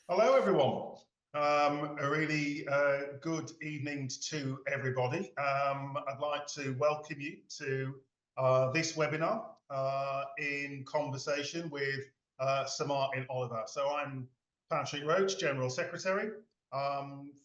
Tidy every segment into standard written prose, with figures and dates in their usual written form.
Hello, everyone. A really good evening to everybody. I'd like to welcome you to this webinar in conversation with Sir Martyn Oliver. So I'm Patrick Roach, General Secretary.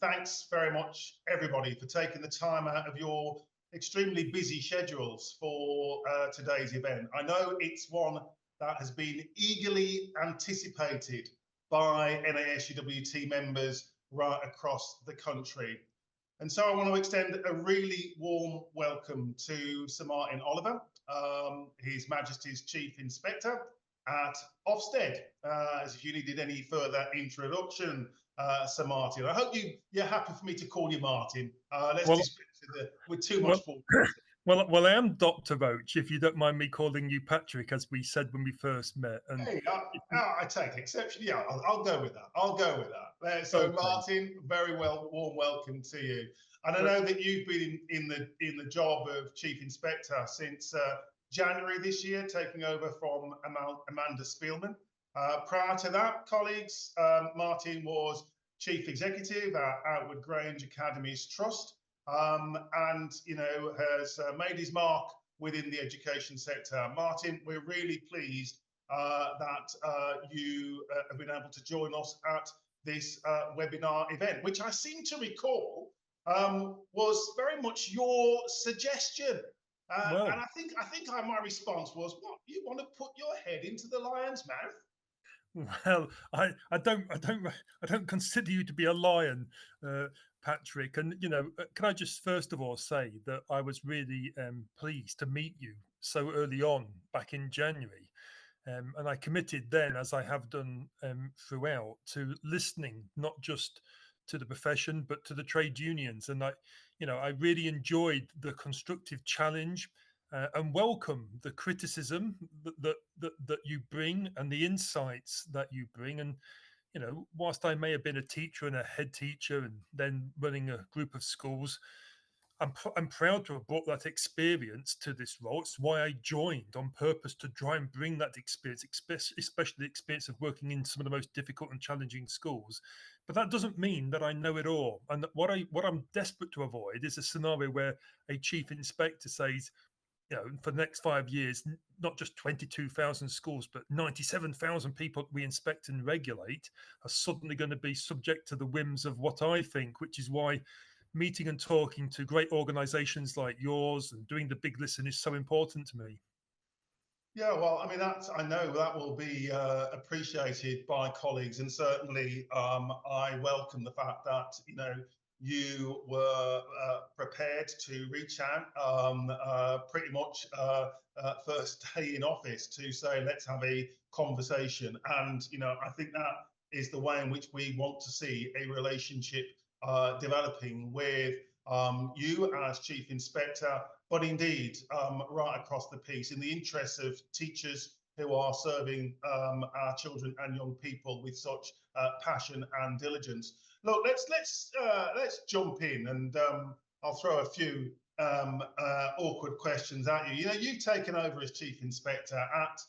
Thanks very much, everybody, for taking the time out of your extremely busy schedules for today's event. I know it's one that has been eagerly anticipated by NASUWT members right across the country. And so I want to extend a really warm welcome to Sir Martyn Oliver, His Majesty's Chief Inspector at Ofsted. As if you needed any further introduction, Sir Martyn. I hope you're happy for me to call you Martyn. Let's dispense with too much formality. Well, I am Dr. Roach, if you don't mind me calling you Patrick, as we said when we first met. And hey, I take exception. Yeah, I'll go with that. I'll go with that. So, okay. Martyn, very warm welcome to you. And I know that you've been in the job of Chief Inspector since January this year, taking over from Amanda Spielman. Prior to that, colleagues, Martyn was Chief Executive at Outward Grange Academies Trust, and has made his mark within the education sector. Martyn, we're really pleased that you have been able to join us at this webinar event, which I seem to recall was very much your suggestion. And I think my response was, "What, you want to put your head into the lion's mouth?" Well, I don't consider you to be a lion, Patrick. And can I just first of all say that I was really pleased to meet you so early on back in January, and I committed then, as I have done throughout, to listening not just to the profession but to the trade unions. And I really enjoyed the constructive challenge. And welcome the criticism that you bring and the insights that you bring. And whilst I may have been a teacher and a head teacher and then running a group of schools, I'm proud to have brought that experience to this role. It's why I joined, on purpose, to try and bring that experience, especially the experience of working in some of the most difficult and challenging schools. But that doesn't mean that I know it all. And what I'm desperate to avoid is a scenario where a chief inspector says, for the next 5 years, not just 22,000 schools, but 97,000 people we inspect and regulate are suddenly going to be subject to the whims of what I think, which is why meeting and talking to great organizations like yours and doing the big listen is so important to me. Yeah, well, I mean, I know that will be appreciated by colleagues, and certainly I welcome the fact that you were prepared to reach out pretty much first day in office to say, let's have a conversation. And I think that is the way in which we want to see a relationship developing with you as Chief Inspector, but indeed right across the piece, in the interests of teachers who are serving our children and young people with such passion and diligence. Look, let's jump in, and I'll throw a few awkward questions at you. You've taken over as Chief Inspector at,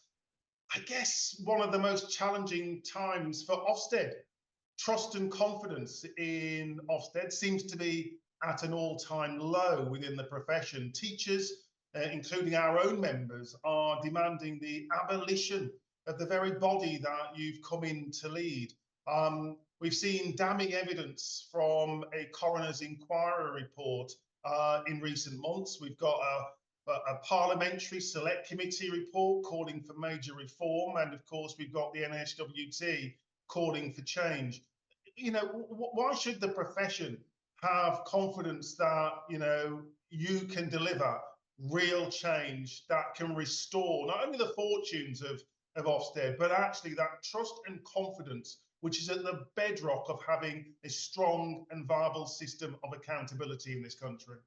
I guess, one of the most challenging times for Ofsted. Trust and confidence in Ofsted seems to be at an all-time low within the profession. Teachers, including our own members, are demanding the abolition of the very body that you've come in to lead. We've seen damning evidence from a coroner's inquiry report in recent months. We've got a parliamentary select committee report calling for major reform, and of course we've got the NASUWT calling for change. Why should the profession have confidence that you can deliver real change that can restore not only the fortunes of Ofsted, but actually that trust and confidence which is at the bedrock of having a strong and viable system of accountability in this country?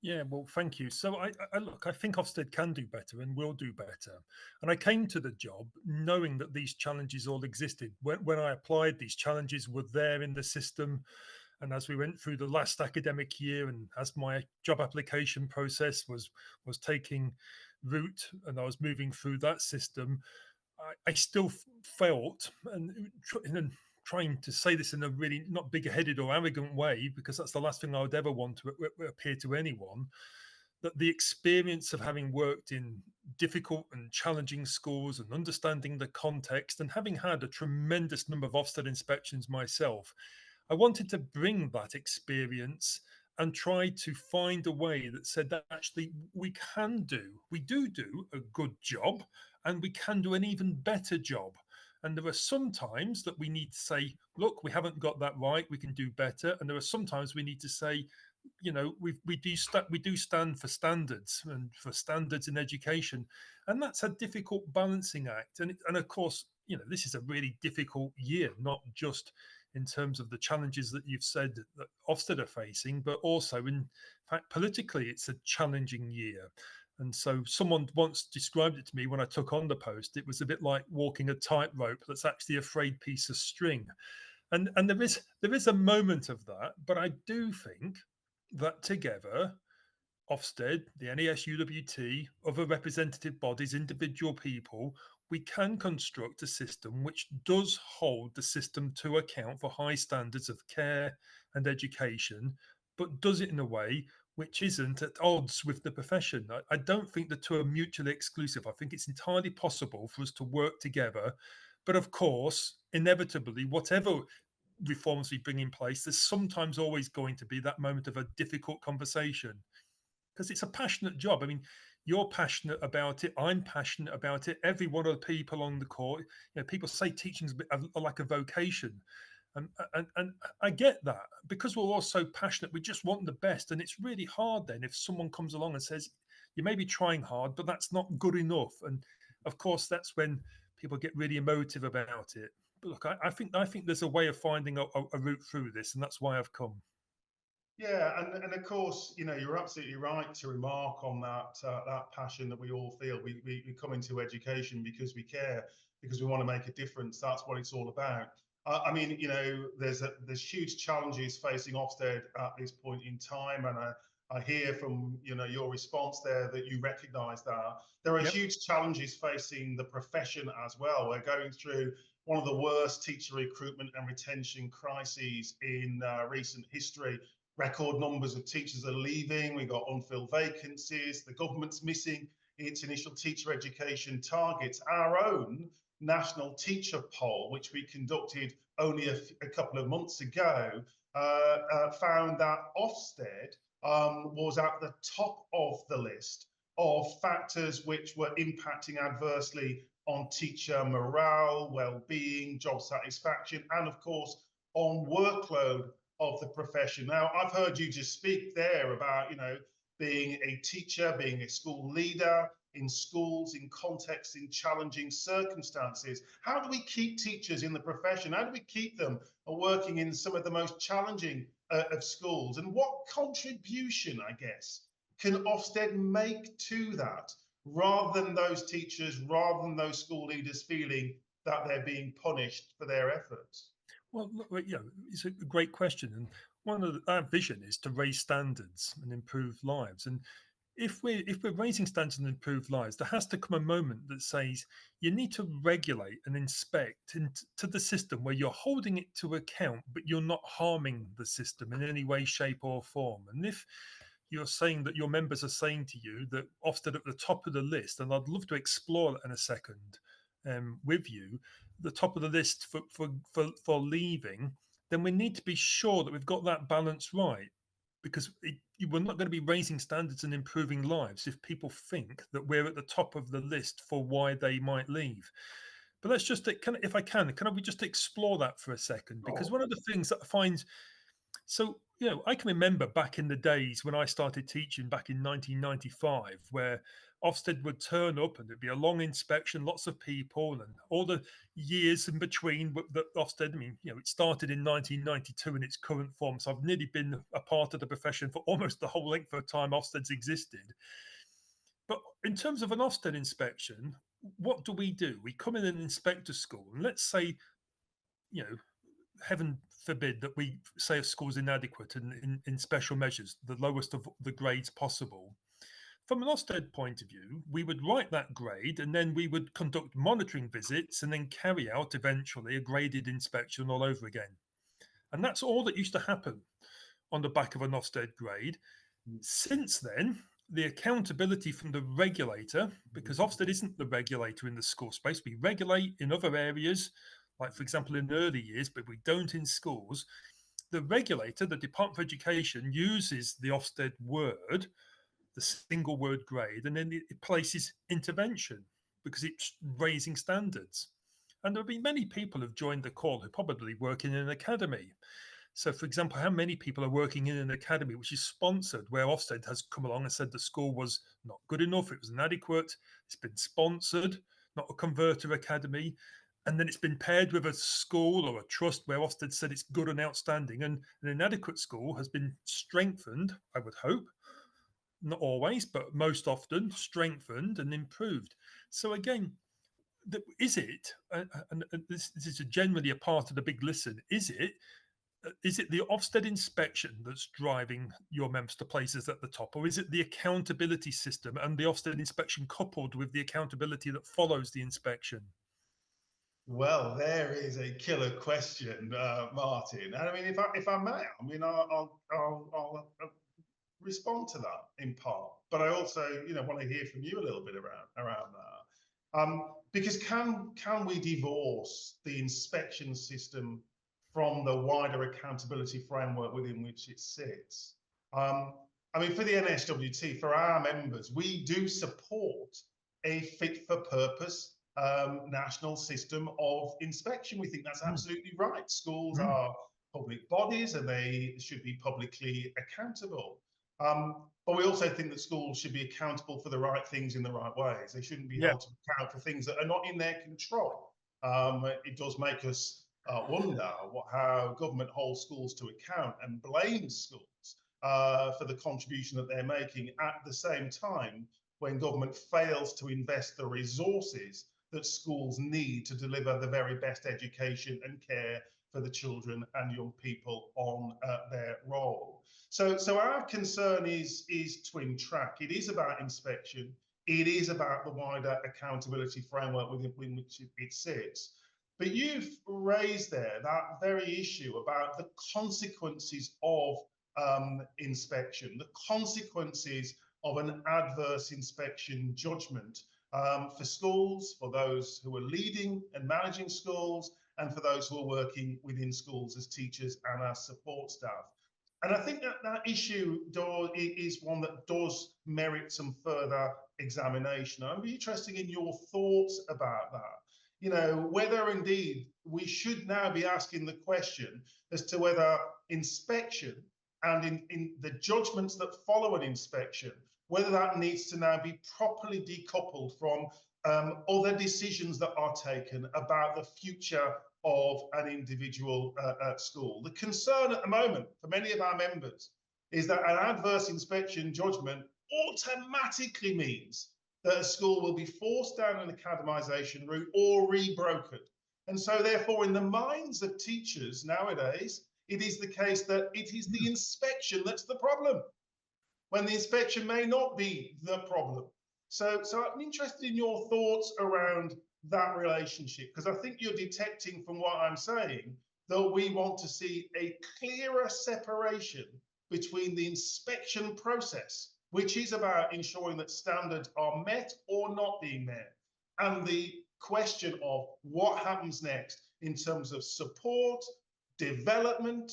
Yeah, well, thank you. So I think Ofsted can do better and will do better. And I came to the job knowing that these challenges all existed. When I applied, these challenges were there in the system. And as we went through the last academic year, and as my job application process was taking root, and I was moving through that system, I still felt and trying to say this in a really not big-headed or arrogant way, because that's the last thing I would ever want to appear to anyone, that the experience of having worked in difficult and challenging schools and understanding the context and having had a tremendous number of Ofsted inspections myself, I wanted to bring that experience and try to find a way that said that actually we do a good job, and we can do an even better job. And there are some times that we need to say, look, we haven't got that right, we can do better. And there are sometimes we need to say, we do stand for standards and for standards in education, and that's a difficult balancing act. And of course, this is a really difficult year, not just in terms of the challenges that you've said that Ofsted are facing, but also in fact politically it's a challenging year. And so someone once described it to me when I took on the post. It was a bit like walking a tightrope that's actually a frayed piece of string. And there is a moment of that, but I do think that together, Ofsted, the NASUWT, other representative bodies, individual people, we can construct a system which does hold the system to account for high standards of care and education, but does it in a way which isn't at odds with the profession. I don't think the two are mutually exclusive. I think it's entirely possible for us to work together. But of course, inevitably, whatever reforms we bring in place, there's sometimes always going to be that moment of a difficult conversation, because it's a passionate job. I mean, you're passionate about it. I'm passionate about it. Every one of the people on the court, people say teaching's like a vocation. And I get that, because we're all so passionate. We just want the best. And it's really hard then if someone comes along and says, you may be trying hard, but that's not good enough. And of course, that's when people get really emotive about it. But look, I think there's a way of finding a route through this, and that's why I've come. Yeah, and of course, you're absolutely right to remark on that passion that we all feel. We come into education because we care, because we want to make a difference. That's what it's all about. I mean, there's huge challenges facing Ofsted at this point in time, and I hear from your response there that you recognise that there are Yep. huge challenges facing the profession as well. We're going through one of the worst teacher recruitment and retention crises in recent history. Record numbers of teachers are leaving. We've got unfilled vacancies. The government's missing its initial teacher education targets. Our own national teacher poll, which we conducted only a couple of months ago, found that Ofsted was at the top of the list of factors which were impacting adversely on teacher morale, well-being, job satisfaction, and of course on workload of the profession. Now, I've heard you just speak there about, being a teacher, being a school leader in schools, in contexts, in challenging circumstances. How do we keep teachers in the profession? How do we keep them working in some of the most challenging of schools? And what contribution, I guess, can Ofsted make to that, rather than those teachers, rather than those school leaders feeling that they're being punished for their efforts? Well, look, it's a great question, and one of our vision is to raise standards and improve lives. And if we're raising standards and improve lives, there has to come a moment that says you need to regulate and inspect into the system where you're holding it to account, but you're not harming the system in any way, shape, or form. And if you're saying that your members are saying to you that Ofsted at the top of the list, and I'd love to explore that in a second with you, the top of the list for leaving, then we need to be sure that we've got that balance right, because we're not going to be raising standards and improving lives if people think that we're at the top of the list for why they might leave. But let's just, if I can we just explore that for a second? Because one of the things that I find, so, I can remember back in the days when I started teaching back in 1995, where Ofsted would turn up and there'd be a long inspection, lots of people, and all the years in between that Ofsted, I mean, it started in 1992 in its current form. So I've nearly been a part of the profession for almost the whole length of time Ofsted's existed. But in terms of an Ofsted inspection, what do? We come in and inspect a school, and let's say, heaven forbid that we say a school's inadequate and in special measures, the lowest of the grades possible. from an Ofsted point of view, we would write that grade and then we would conduct monitoring visits and then carry out eventually a graded inspection all over again. And that's all that used to happen on the back of an Ofsted grade. Since then, the accountability from the regulator, because Ofsted isn't the regulator in the school space, we regulate in other areas, like for example in early years, but we don't in schools. The regulator, the Department for Education, uses the Ofsted word, the single word grade, and then it places intervention because it's raising standards. And there will be many people who've joined the call who probably work in an academy. So, for example, how many people are working in an academy which is sponsored, where Ofsted has come along and said the school was not good enough, it was inadequate, it's been sponsored, not a converter academy, and then it's been paired with a school or a trust where Ofsted said it's good and outstanding, and an inadequate school has been strengthened, I would hope, not always, but most often strengthened and improved. So again, is it, and this is generally a part of the big listen, is it the Ofsted inspection that's driving your members to places at the top, or is it the accountability system and the Ofsted inspection coupled with the accountability that follows the inspection? Well, there is a killer question, Martyn. And I mean, if I may, I mean, I'll respond to that in part, but I also, want to hear from you a little bit around that. Because can we divorce the inspection system from the wider accountability framework within which it sits? I mean, for the NASUWT, for our members, we do support a fit for purpose national system of inspection. We think that's absolutely right. Schools are public bodies and they should be publicly accountable. But we also think that schools should be accountable for the right things in the right ways. They shouldn't be held to account for things that are not in their control. It does make us wonder how government holds schools to account and blames schools for the contribution that they're making at the same time when government fails to invest the resources that schools need to deliver the very best education and care for the children and young people on their roll. So our concern is twin track. It is about inspection. It is about the wider accountability framework within which it sits. But you've raised there that very issue about the consequences of inspection, the consequences of an adverse inspection judgment for schools, for those who are leading and managing schools, and for those who are working within schools as teachers and as support staff. And I think that issue is one that does merit some further examination. I'd be interested in your thoughts about that. Whether indeed we should now be asking the question as to whether inspection and in the judgments that follow an inspection, whether that needs to now be properly decoupled from other decisions that are taken about the future of an individual school. The concern at the moment for many of our members is that an adverse inspection judgment automatically means that a school will be forced down an academisation route or rebrokered. And so therefore, in the minds of teachers nowadays, it is the case that it is the inspection that's the problem, when the inspection may not be the problem. So I'm interested in your thoughts around that relationship, because I think you're detecting from what I'm saying that we want to see a clearer separation between the inspection process, which is about ensuring that standards are met or not being met, and the question of what happens next in terms of support, development,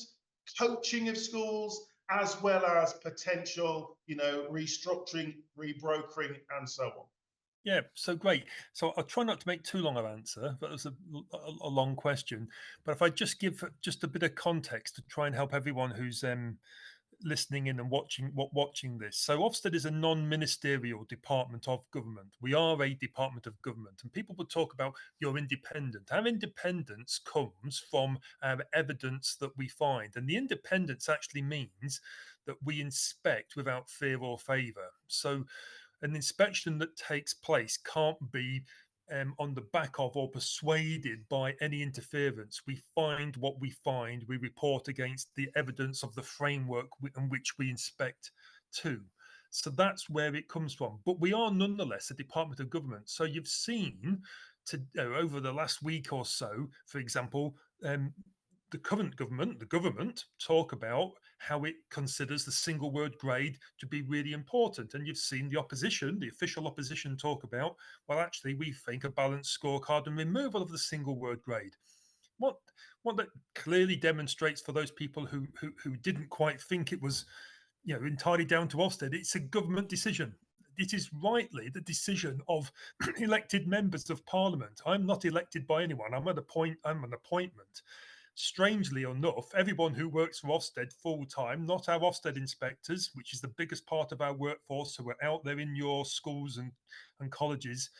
coaching of schools, as well as potential, restructuring, rebrokering, and so on. Yeah, so great. So I'll try not to make too long an answer. That was a long question. But if I just give just a bit of context to try and help everyone who's listening in and watching this. So Ofsted is a non-ministerial department of government. We are a department of government, and people will talk about you're independent. Our independence comes from our evidence that we find, and the independence actually means that we inspect without fear or favour. So an inspection that takes place can't be on the back of or persuaded by any interference. We find what we find, we report against the evidence of the framework in which we inspect to. So that's where it comes from. But we are nonetheless a department of government. So you've seen over the last week or so, for example, the current government, the government, talk about how it considers the single word grade to be really important. And you've seen the opposition, the official opposition, talk about, well, actually, we think a balanced scorecard and removal of the single word grade. What that clearly demonstrates for those people who didn't quite think it was, entirely down to Ofsted, it's a government decision. It is rightly the decision of elected members of Parliament. I'm not elected by anyone. I'm an appointment. Strangely enough, everyone who works for Ofsted full time, not our Ofsted inspectors, which is the biggest part of our workforce, who are out there in your schools and colleges,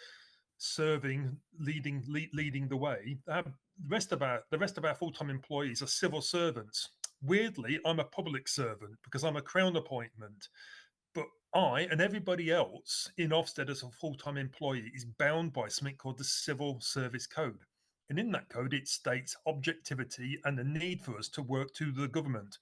serving, leading the way. The rest of our full time employees are civil servants. Weirdly, I'm a public servant because I'm a Crown appointment. But I and everybody else in Ofsted as a full-time employee is bound by something called the Civil Service Code. And in that code, it states objectivity and the need for us to work to the government,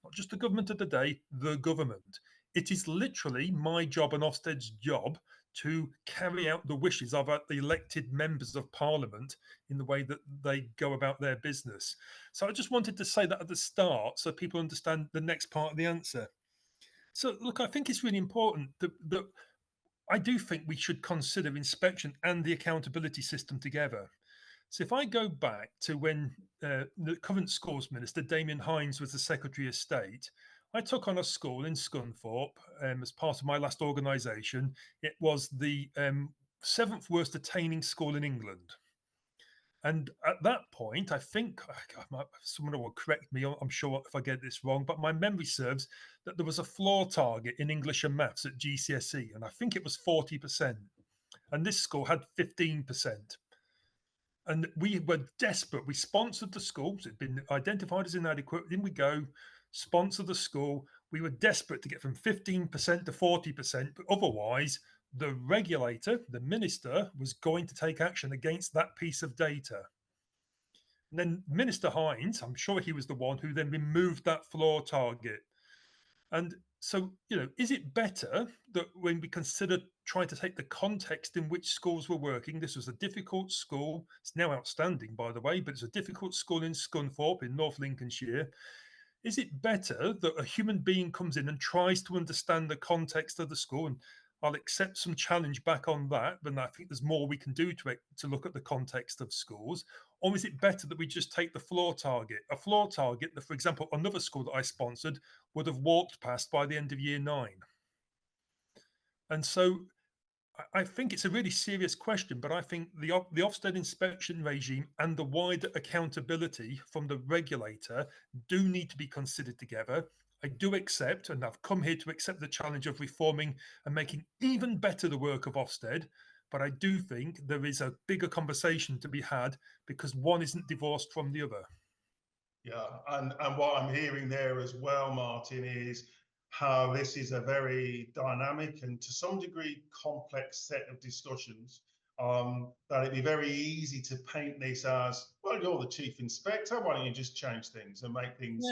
not just the government of the day, the government. It is literally my job and Ofsted's job to carry out the wishes of the elected members of Parliament in the way that they go about their business. So I just wanted to say that at the start so people understand the next part of the answer. So, look, I think it's really important that I do think we should consider inspection and the accountability system together. So, if I go back to when the current schools minister, Damien Hines, was the Secretary of State, I took on a school in Scunthorpe as part of my last organisation. It was the seventh worst attaining school in England. And at that point, I think someone will correct me, I'm sure if I get this wrong, but my memory serves that there was a floor target in English and maths at GCSE, and I think it was 40%. And this school had 15%. And we were desperate. We sponsored the school. So it had been identified as inadequate. In we go, sponsor the school. We were desperate to get from 15% to 40%, but otherwise, the regulator, the minister, was going to take action against that piece of data. And then Minister Hines, I'm sure he was the one who then removed that floor target. And so, is it better that when we consider trying to take the context in which schools were working, this was a difficult school, it's now outstanding, by the way, but it's a difficult school in Scunthorpe in North Lincolnshire. Is it better that a human being comes in and tries to understand the context of the school? And I'll accept some challenge back on that, but I think there's more we can do to look at the context of schools. Or is it better that we just take the floor target? A floor target that, for example, another school that I sponsored would have walked past by the end of year 9. And so I think it's a really serious question, but I think the Ofsted inspection regime and the wider accountability from the regulator do need to be considered together. I do accept, and I've come here to accept the challenge of reforming and making even better the work of Ofsted, but I do think there is a bigger conversation to be had because one isn't divorced from the other. Yeah, and what I'm hearing there as well, Martyn, is how this is a very dynamic and to some degree complex set of discussions. That it'd be very easy to paint this as, well, you're the chief inspector, why don't you just change things and make things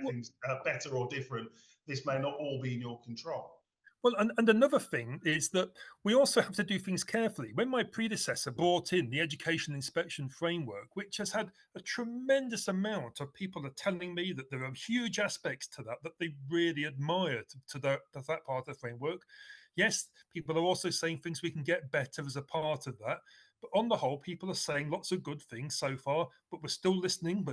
things better or different? This may not all be in your control. Well, and another thing is that we also have to do things carefully. When my predecessor brought in the education inspection framework, which has had a tremendous amount of people are telling me that there are huge aspects to that they really admire to that part of the framework. Yes, people are also saying things we can get better as a part of that. But on the whole, people are saying lots of good things so far, but we're still listening.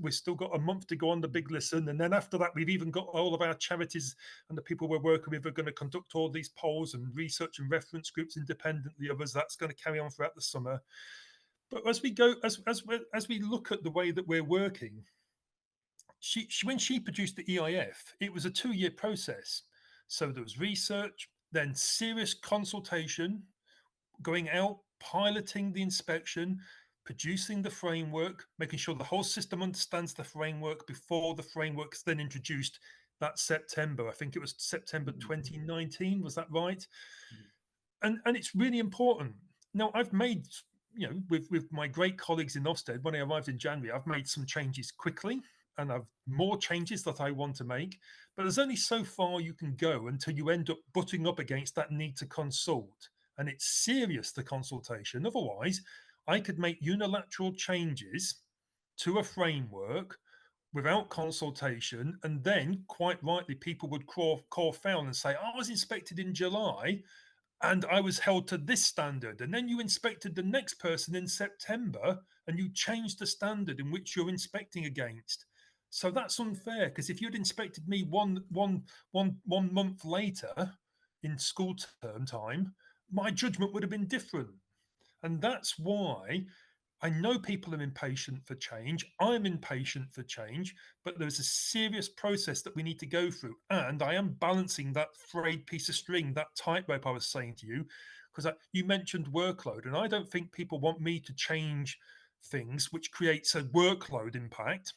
We've still got a month to go on the big listen. And then after that, we've even got all of our charities and the people we're working with are going to conduct all these polls and research and reference groups independently of us. That's going to carry on throughout the summer. But as we go, as we look at the way that we're working, when she produced the EIF, it was a 2-year process. So there was research, then serious consultation, going out, piloting the inspection, producing the framework, making sure the whole system understands the framework before the framework is then introduced that September. I think it was September 2019. Was that right? And it's really important. Now, I've made, with my great colleagues in Ofsted, when I arrived in January, I've made some changes quickly. and I've more changes that I want to make. But there's only so far you can go until you end up butting up against that need to consult. And it's serious, the consultation. Otherwise, I could make unilateral changes to a framework without consultation, and then quite rightly people would call foul and say, I was inspected in July and I was held to this standard. And then you inspected the next person in September and you changed the standard in which you're inspecting against. So that's unfair, because if you'd inspected me one month later in school term time, my judgment would have been different. And that's why I know people are impatient for change. I'm impatient for change, but there's a serious process that we need to go through. And I am balancing that frayed piece of string, that tightrope I was saying to you, because you mentioned workload. And I don't think people want me to change things which creates a workload impact.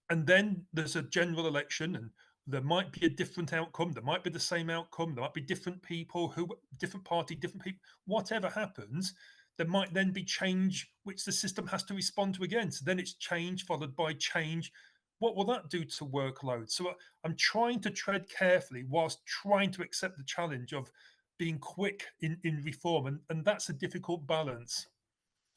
And then there's a general election, and there might be a different outcome. There might be the same outcome. There might be different people, different party, different people. Whatever happens, there might then be change which the system has to respond to again. So then it's change followed by change. What will that do to workload? So I'm trying to tread carefully whilst trying to accept the challenge of being quick in reform. And that's a difficult balance.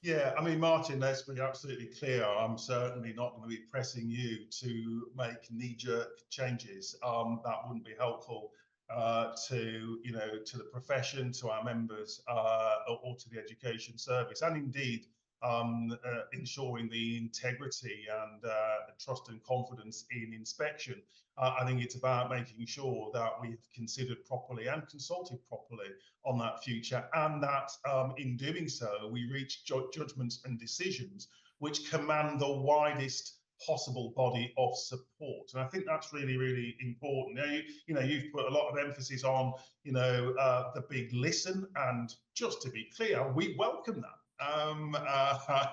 Yeah, I mean, Martyn, let's be absolutely clear. I'm certainly not going to be pressing you to make knee-jerk changes. That wouldn't be helpful to the profession, to our members, or to the education service, and indeed ensuring the integrity and trust and confidence in inspection. I think it's about making sure that we've considered properly and consulted properly on that future, and that in doing so, we reach judgments and decisions which command the widest possible body of support. And I think that's really, really important. You've put a lot of emphasis on, the big listen, and just to be clear, we welcome that.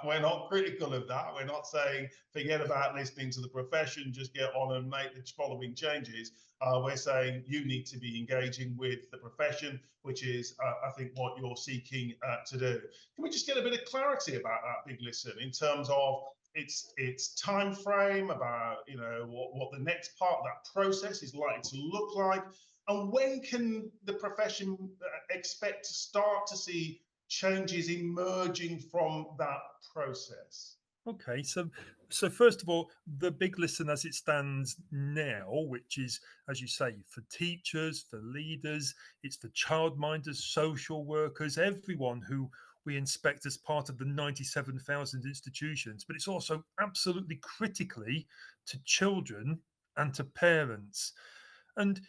We're not critical of that. We're not saying forget about listening to the profession, just get on and make the following changes. We're saying you need to be engaging with the profession, which is, I think, what you're seeking to do. Can we just get a bit of clarity about that big listen in terms of its time frame, about what the next part of that process is likely to look like, and when can the profession expect to start to see changes emerging from that process? Okay, so first of all, the big listen as it stands now, which is, as you say, for teachers, for leaders, it's for childminders, social workers, everyone who we inspect as part of the 97,000 institutions, but it's also absolutely critically to children and to parents. And,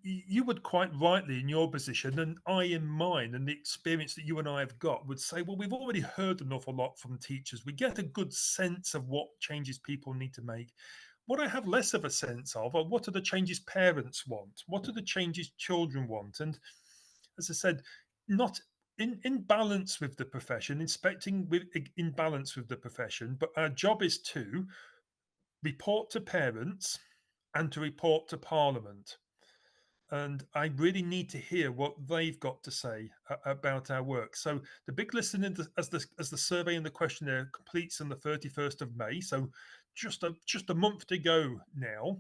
you would quite rightly in your position, and I in mine, and the experience that you and I have got would say, well, we've already heard an awful lot from teachers. We get a good sense of what changes people need to make. What I have less of a sense of are what are the changes parents want? What are the changes children want? And as I said, not in balance with the profession, inspecting in balance with the profession, but our job is to report to parents and to report to Parliament. And I really need to hear what they've got to say about our work. So the big listen, as the survey and the questionnaire completes on the 31st of May, so just a month to go now,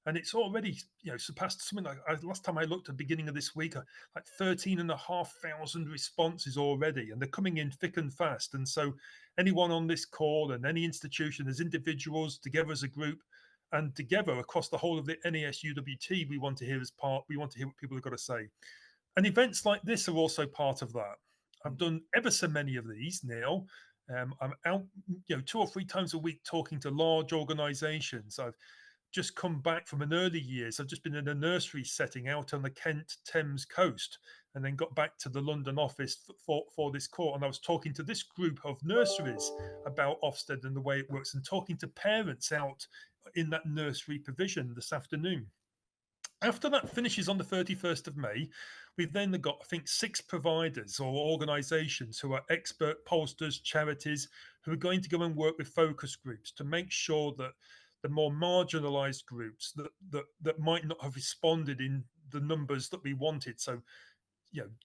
and it's already surpassed something like, last time I looked at the beginning of this week, like 13,500 responses already, and they're coming in thick and fast. And so anyone on this call and any institution, as individuals, together as a group, and together across the whole of the NASUWT, we want to hear what people have got to say. And events like this are also part of that. I've done ever so many of these now. I'm out 2 or 3 times a week talking to large organizations. I've just come back from an early years. I've just been in a nursery setting out on the Kent Thames coast, and then got back to the London office for this court. And I was talking to this group of nurseries about Ofsted and the way it works, and talking to parents out in that nursery provision this afternoon. After that finishes on the 31st of May, we've then got, I think, 6 providers or organisations who are expert pollsters, charities, who are going to go and work with focus groups to make sure that the more marginalised groups that might not have responded in the numbers that we wanted, so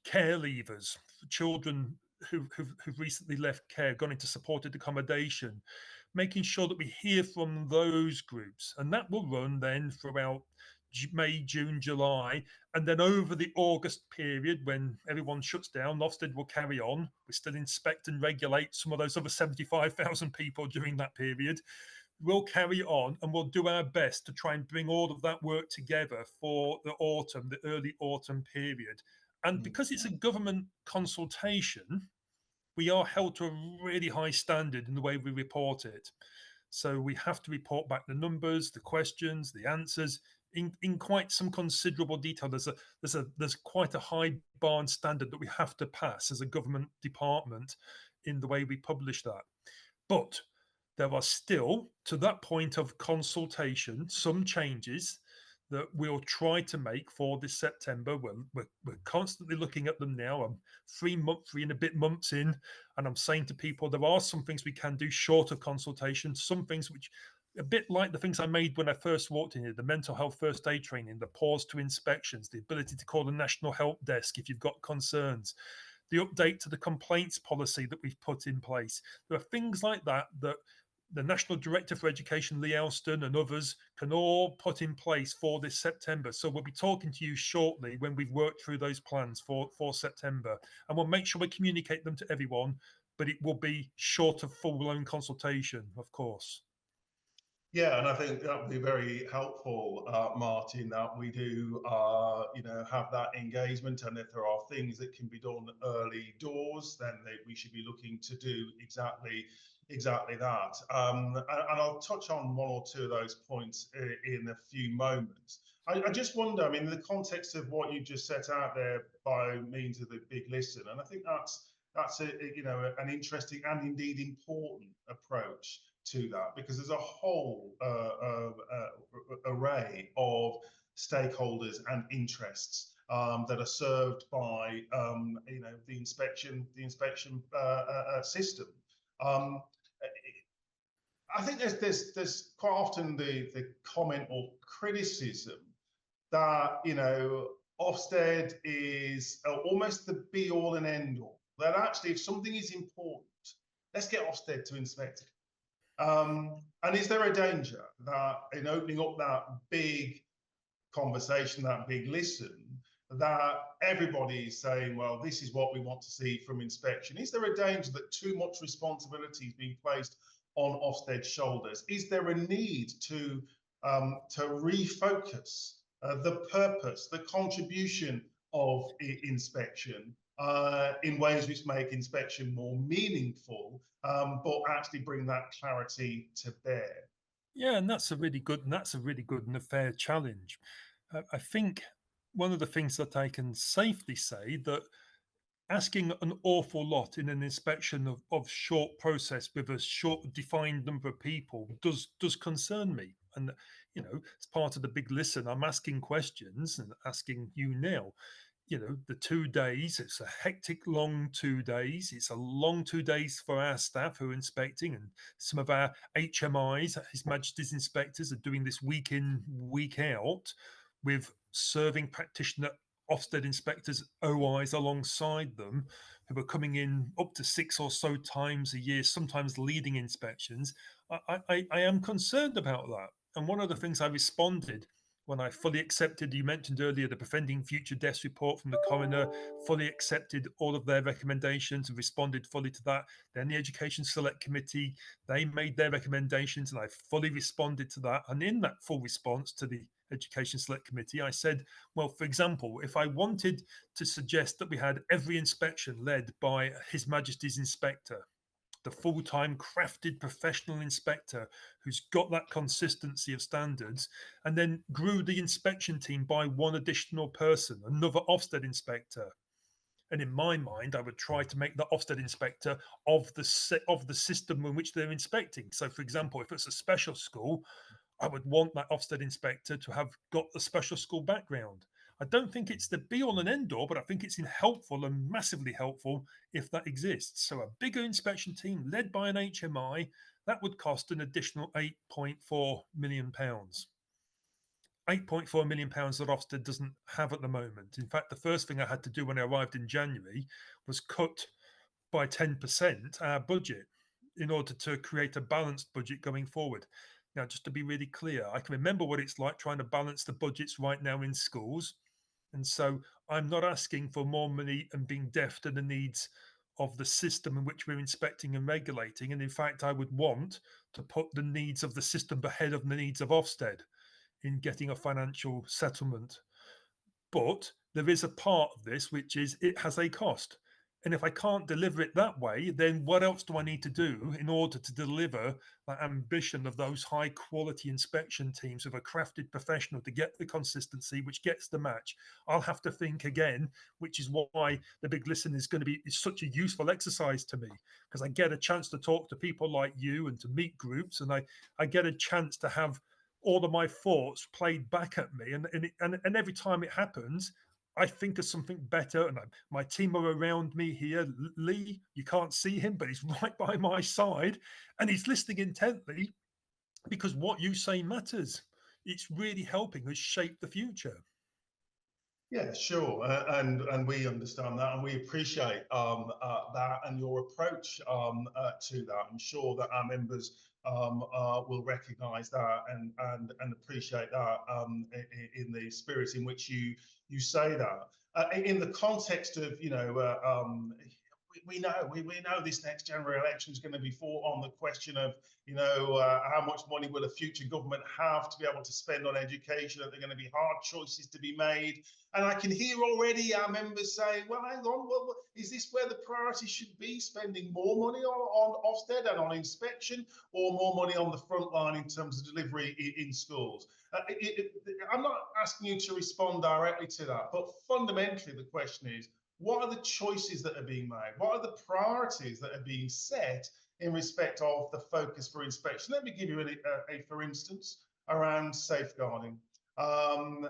care leavers, children who've recently left care, gone into supported accommodation, making sure that we hear from those groups. And that will run then throughout May, June, July. And then over the August period, when everyone shuts down, Ofsted will carry on. We still inspect and regulate some of those other 75,000 people during that period. We'll carry on and we'll do our best to try and bring all of that work together for the autumn, the early autumn period. And because it's a government consultation, we are held to a really high standard in the way we report it. So we have to report back the numbers, the questions, the answers in quite some considerable detail. There's quite a high bar and standard that we have to pass as a government department in the way we publish that. But there are still, to that point of consultation, some changes that we'll try to make for this September. We're constantly looking at them now. I'm 3 and a bit months in, and I'm saying to people there are some things we can do short of consultation, some things which, a bit like the things I made when I first walked in here, the mental health first aid training, the pause to inspections, the ability to call the National Help Desk if you've got concerns, the update to the complaints policy that we've put in place. There are things like that that the National Director for Education, Lee Elston, and others can all put in place for this September. So we'll be talking to you shortly when we've worked through those plans for September. And we'll make sure we communicate them to everyone, but it will be short of full-blown consultation, of course. Yeah, and I think that would be very helpful, Martyn, that we do, have that engagement. And if there are things that can be done early doors, then we should be looking to do exactly that. And I'll touch on one or two of those points in a few moments. I just wonder, I mean, in the context of what you just set out there by means of the big listen, and I think that's an interesting and indeed important approach to that, because there's a whole array of stakeholders and interests that are served by the inspection system. I think there's quite often the comment or criticism that Ofsted is almost the be all and end all. That actually, if something is important, let's get Ofsted to inspect it. And is there a danger that in opening up that big conversation, that big listen, that everybody is saying, well, this is what we want to see from inspection? Is there a danger that too much responsibility is being placed on Ofsted's shoulders? Is there a need to refocus the purpose, the contribution of inspection in ways which make inspection more meaningful, but actually bring that clarity to bear? Yeah, and that's a really good and a fair challenge. I think one of the things that I can safely say that asking an awful lot in an inspection of short process with a short defined number of people does concern me. And as part of the big listen, I'm asking questions and asking you now. The 2 days, it's a hectic long 2 days. It's a long 2 days for our staff who are inspecting, and some of our HMIs, His Majesty's inspectors, are doing this week in, week out with serving practitioner Ofsted inspectors, OIs alongside them, who are coming in up to 6 or so times a year, sometimes leading inspections. I am concerned about that. And one of the things I responded when I fully accepted, you mentioned earlier, the Preventing Future Deaths report from the coroner, fully accepted all of their recommendations and responded fully to that. Then the Education Select Committee, they made their recommendations and I fully responded to that. And in that full response to the Education Select Committee, I said, well, for example, if I wanted to suggest that we had every inspection led by His Majesty's Inspector, the full-time crafted professional inspector who's got that consistency of standards, and then grew the inspection team by one additional person, another Ofsted inspector. And in my mind, I would try to make the Ofsted inspector of the system in which they're inspecting. So, for example, if it's a special school, I would want that Ofsted inspector to have got the special school background. I don't think it's the be all and end all, but I think it's helpful and massively helpful if that exists. So a bigger inspection team led by an HMI, that would cost an additional £8.4 million. £8.4 million that Ofsted doesn't have at the moment. In fact, the first thing I had to do when I arrived in January was cut by 10% our budget. in order to create a balanced budget going forward. Now, just to be really clear, I can remember what it's like trying to balance the budgets right now in schools. And so I'm not asking for more money and being deaf to the needs of the system in which we're inspecting and regulating. And in fact, I would want to put the needs of the system ahead of the needs of Ofsted in getting a financial settlement. But there is a part of this which is it has a cost. And if I can't deliver it that way, then what else do I need to do in order to deliver that ambition of those high quality inspection teams of a crafted professional to get the consistency, which gets the match? I'll have to think again, which is why the big listen is going to be is such a useful exercise to me, because I get a chance to talk to people like you and to meet groups, and I get a chance to have all of my thoughts played back at me, and every time it happens, I think of something better, and my team are around me here. Lee, you can't see him, but he's right by my side, and he's listening intently because what you say matters. It's really helping us shape the future. Yeah, sure, and we understand that, and we appreciate that and your approach to that. I'm sure that our members will recognise that and appreciate that in the spirit in which you say that. In the context of, we know this next general election is going to be fought on the question of, how much money will a future government have to be able to spend on education? Are there going to be hard choices to be made? And I can hear already our members saying, well, hang on, well, is this where the priority should be, spending more money on Ofsted and on inspection, or more money on the front line in terms of delivery in schools? I'm not asking you to respond directly to that, but fundamentally the question is, what are the choices that are being made? What are the priorities that are being set in respect of the focus for inspection? Let me give you a for instance, around safeguarding. And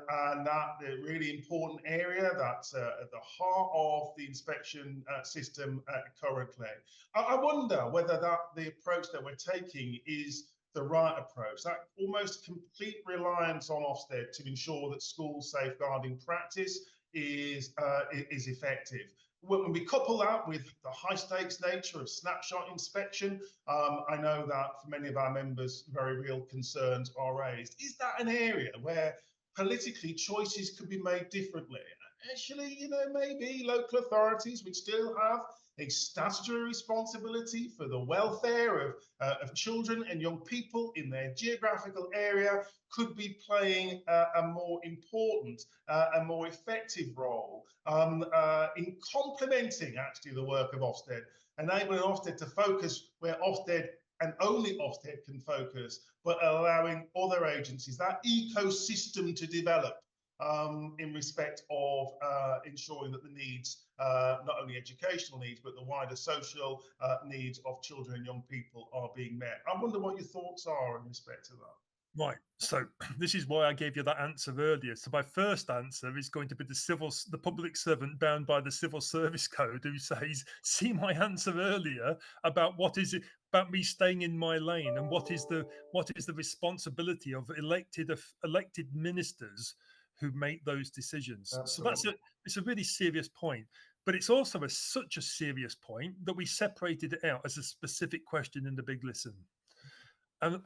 that really important area that's at the heart of the inspection system currently. I wonder whether the approach that we're taking is the right approach. That almost complete reliance on Ofsted to ensure that school safeguarding practice is effective. When we couple that with the high stakes nature of snapshot inspection, I know that for many of our members, very real concerns are raised. Is that an area where politically choices could be made differently? Actually, maybe local authorities would still have a statutory responsibility for the welfare of children and young people in their geographical area, could be playing a more important, a more effective role in complementing actually the work of Ofsted, enabling Ofsted to focus where Ofsted and only Ofsted can focus, but allowing other agencies, that ecosystem to develop in respect of ensuring that the needs, not only educational needs, but the wider social needs of children and young people are being met. I wonder what your thoughts are in respect to that. Right. So this is why I gave you that answer earlier. So my first answer is going to be the public servant bound by the Civil Service Code, who says, see my answer earlier about what is it about me staying in my lane, and what is the responsibility of elected ministers who make those decisions. Absolutely. So it's a really serious point. But it's also such a serious point that we separated it out as a specific question in the big listen. And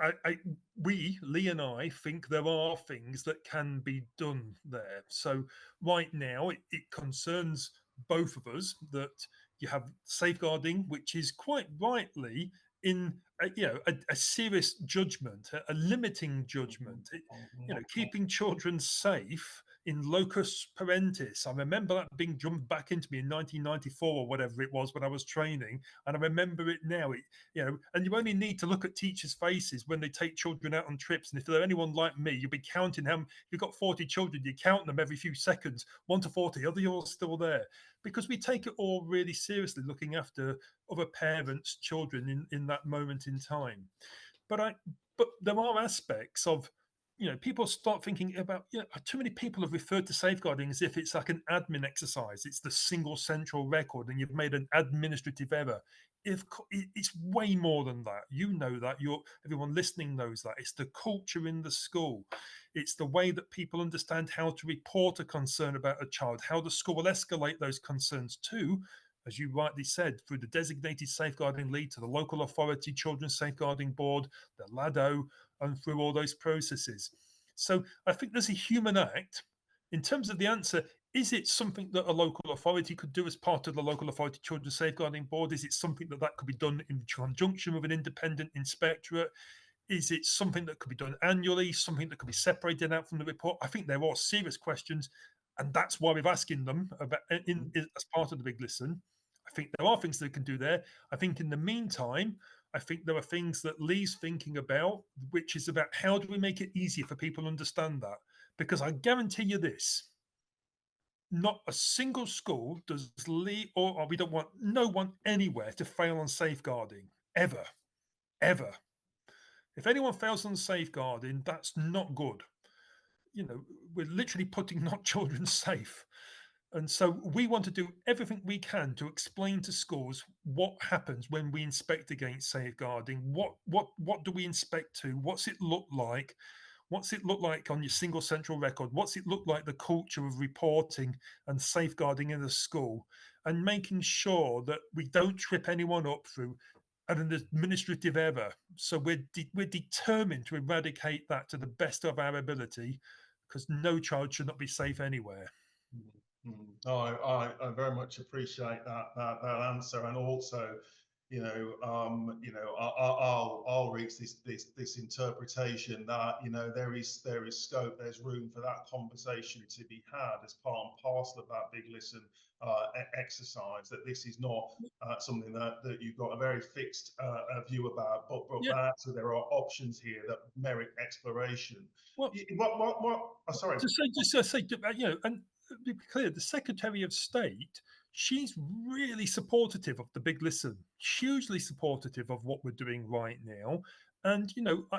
Lee and I think there are things that can be done there. So right now, it concerns both of us that you have safeguarding, which is quite rightly in a serious judgment, a limiting judgment. Keeping children safe in locus parentis. I remember that being jumped back into me in 1994 or whatever it was when I was training, and I remember it now. And you only need to look at teachers' faces when they take children out on trips. And if they're anyone like me, you'll be counting how you've got 40 children, you count them every few seconds, 1 to 40, are they all still there? Because we take it all really seriously, looking after other parents' children in that moment in time. But there are aspects of, people start thinking about, too many people have referred to safeguarding as if it's like an admin exercise. It's the single central record and you've made an administrative error. It's way more than that. You know that. Everyone listening knows that. It's the culture in the school. It's the way that people understand how to report a concern about a child, how the school will escalate those concerns to as you rightly said, through the designated safeguarding lead to the local authority, Children's Safeguarding Board, the LADO, and through all those processes. So I think there's a human act. In terms of the answer, is it something that a local authority could do as part of the local authority Children's Safeguarding Board? Is it something that could be done in conjunction with an independent inspectorate? Is it something that could be done annually, something that could be separated out from the report? I think they're all serious questions, and that's why we're asking them about as part of the big listen. I think there are things they can do there. I think in the meantime, I think there are things that Lee's thinking about, which is about how do we make it easier for people to understand that? Because I guarantee you this, not a single school does Lee or we don't want no one anywhere to fail on safeguarding, ever, ever. If anyone fails on safeguarding, that's not good. We're literally putting not children safe. And so we want to do everything we can to explain to schools what happens when we inspect against safeguarding. What do we inspect to? What's it look like? What's it look like on your single central record? What's it look like the culture of reporting and safeguarding in the school, and making sure that we don't trip anyone up through an administrative error. So we're determined to eradicate that to the best of our ability, because no child should not be safe anywhere. No, I very much appreciate that answer, and also, I'll reach this interpretation that there is scope, there's room for that conversation to be had as part and parcel of that big listen exercise. That this is not something that you've got a very fixed view about, but so there are options here that merit exploration. Well, sorry. Just say, and be clear, the Secretary of State, she's really supportive of the big listen, hugely supportive of what we're doing right now. And,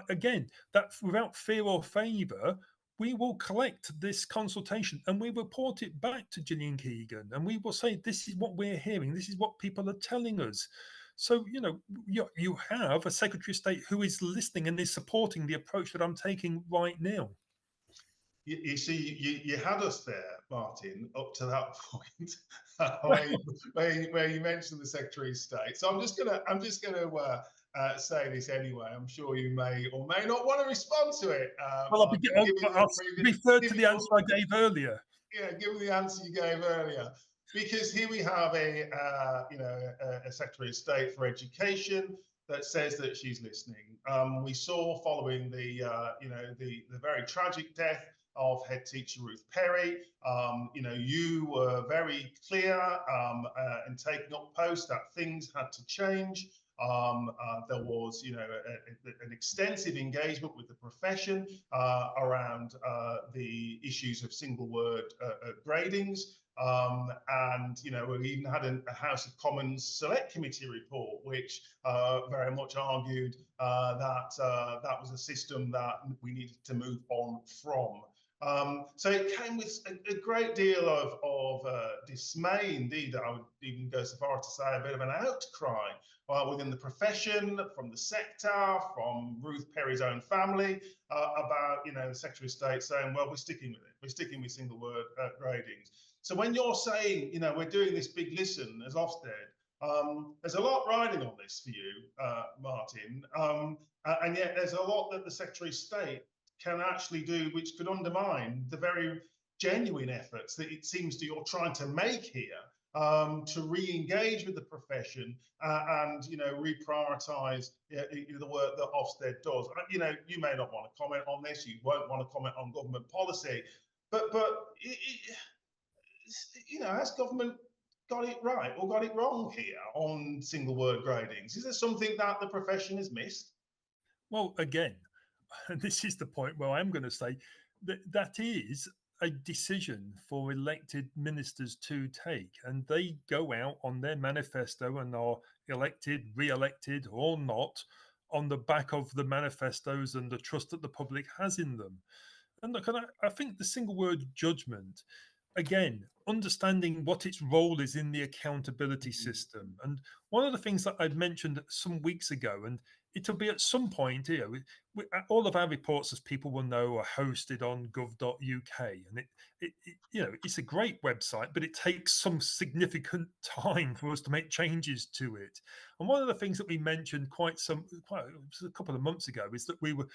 again, that without fear or favour, we will collect this consultation and we report it back to Gillian Keegan, and we will say, this is what we're hearing, this is what people are telling us. So, you have a Secretary of State who is listening and is supporting the approach that I'm taking right now. You see, you had us there, Martyn, up to that point, where you mentioned the Secretary of State. So I'm just gonna say this anyway. I'm sure you may or may not want to respond to it. Well, I'll refer to the answer I gave earlier. Yeah, given the answer you gave earlier, because here we have a Secretary of State for Education that says that she's listening. We saw following the very tragic death of head teacher Ruth Perry, you were very clear in taking up post that things had to change. There was, an extensive engagement with the profession around the issues of single word gradings. And we even had a House of Commons Select Committee report, which very much argued that that was a system that we needed to move on from. So it came with a great deal of dismay. Indeed, I would even go so far as to say a bit of an outcry within the profession, from the sector, from Ruth Perry's own family, about the Secretary of State saying, well, we're sticking with it. We're sticking with single word gradings. So when you're saying, we're doing this big listen as Ofsted, there's a lot riding on this for you, Martyn, and yet there's a lot that the Secretary of State can actually do, which could undermine the very genuine efforts that it seems that you're trying to make here to re-engage with the profession and reprioritise the work that Ofsted does. You may not want to comment on this. You won't want to comment on government policy, but has government got it right or got it wrong here on single word gradings? Is there something that the profession has missed? Well, again, this is the point where I'm going to say that is a decision for elected ministers to take, and they go out on their manifesto and are elected, re-elected or not on the back of the manifestos and the trust that the public has in them. And look, I think the single word judgment, again, understanding what its role is in the accountability system. And one of the things that I'd mentioned some weeks ago, and it'll be at some point, all of our reports, as people will know, are hosted on gov.uk, and it's a great website, but it takes some significant time for us to make changes to it. And one of the things that we mentioned quite a couple of months ago is that we would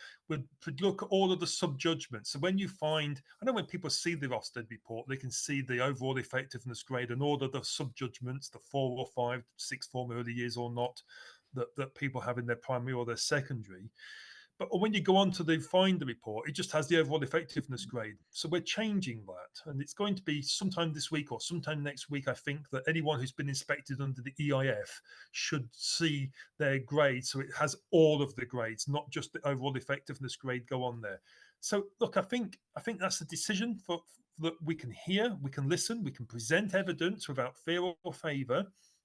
look at all of the subjudgments. So when you find, I know when people see the Ofsted report, they can see the overall effectiveness grade and all of the subjudgments, the 4 or 5, 6 form early years or not, that people have in their primary or their secondary. But when you go on to find the report, it just has the overall effectiveness grade. So we're changing that. And it's going to be sometime this week or sometime next week, I think, that anyone who's been inspected under the EIF should see their grade. So it has all of the grades, not just the overall effectiveness grade go on there. So look, I think that's a decision that we can hear, we can listen, we can present evidence without fear or favour.